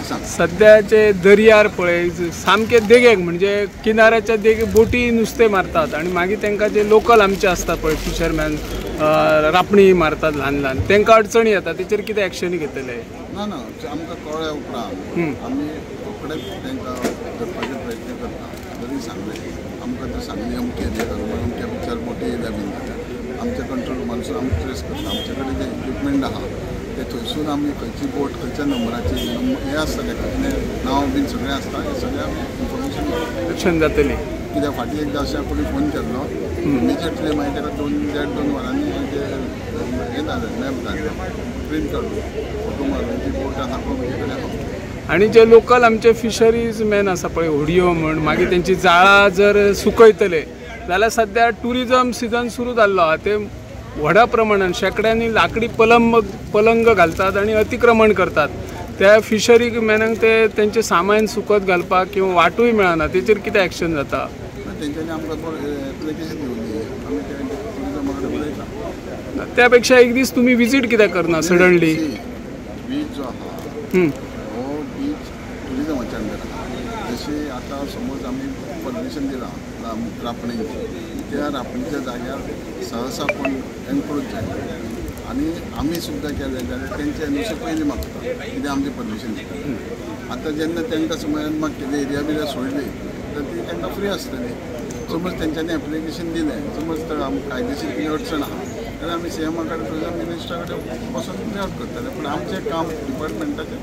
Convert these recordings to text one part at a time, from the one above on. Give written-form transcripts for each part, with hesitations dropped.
सध्याचे दर्यार पळय सामके देगेक म्हणजे किनाऱ्याच्या देगे बोटी नुस्तें मारतात आणि मागीर तांकां जे लोकल आमचे असतात पळय फिशरमॅन रापणी मारतात ल्हान ल्हान तांकां अडचणी येता तेचेर कितें एक्शन घेतले? ना ना आमकां कळ्ळ्या उपरांत आमी रोखडेच तांकां धरपाचे प्रयत्न करता. जरी सांगलें आमकां तर सांगली अमके अमक्या पिक्चर बोटी येयल्या बीन आमच्या कंट्रोल रुमानसून आमी ट्रेस करता. आमचे कडेन जे इक्विपमेंट आहा ते थंयसून आमी खंयची बोट खंयच्या नंबराची हें आसता तेका नांव बीन सगळें आसता हें सगळें आमी इन्फॉर्मेशन एक्शन जातली. कित्याक फाटीं एकदां अशें कोणी फोन केल्लो इमिजिएटली मागीर ताका 2 वरांनी ते हें धाडलें मॅप धाडलें प्रिंट काडून फोटो मारून ती बोट आसा पळय म्हजे कडेन आसा. आणि जे लोकल आमचे फिशरीज मॅन आसा पळय होडयो म्हण मागीर तेंची जाळां जर सुकयतले जाल्यार सध्या टुरिजम सिजन सुरू जाल्लो आहा ते व्हडा प्रमाणान शेकड्यांनी लाकडी पलंग घालतात आणि अतिक्रमण करतात. त्या फिशरी मॅनांक ते तेंचे सामान सुकत घालपाक किंवा वाटूय मेळना तेचेर कितें एक्शन जाता? तेंच्यांनी आमकां एप्लिकेशन दिवली आमी टुरिजमा कडेन उलयता. त्या पेक्षा एक दीस तुमी विजीट कित्याक करना सडनली? बीच जो आहा हो बीच टुरिजमाच्या अंडर आहा. जशी आतां समज आमी परमिशन दिलां रापणेची त्या रापणेच्या जाग्यार सहसा कोण एन्क्रोच जाय आनी आमी सुद्दां केलें जाल्यार तेंचे नुस्तें पयलीं मागता कितें आमची परमिशन दिता. आतां जेन्ना तांकां समज मागतली एरिया बिरिया सोडली तर ती तांकां फ्री आसतली. समज तेंच्यांनी एप्लिकेशन दिलें समज तर कायदेशीर कितें अडचण आहा जाल्यार आमी सीएमा कडेन टुरिजम मिनिस्टरा कडेन बसून मेळट करतले. पूण आमचें काम डिपार्टमेंटाचें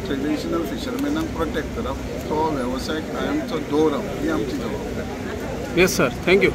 ट्रेडिशनल फिशरमॅनांक प्रोटेक्ट करप तो वेवसाय कायमचो दवरप ही आमची जबाबदारी. Yes sir, thank you.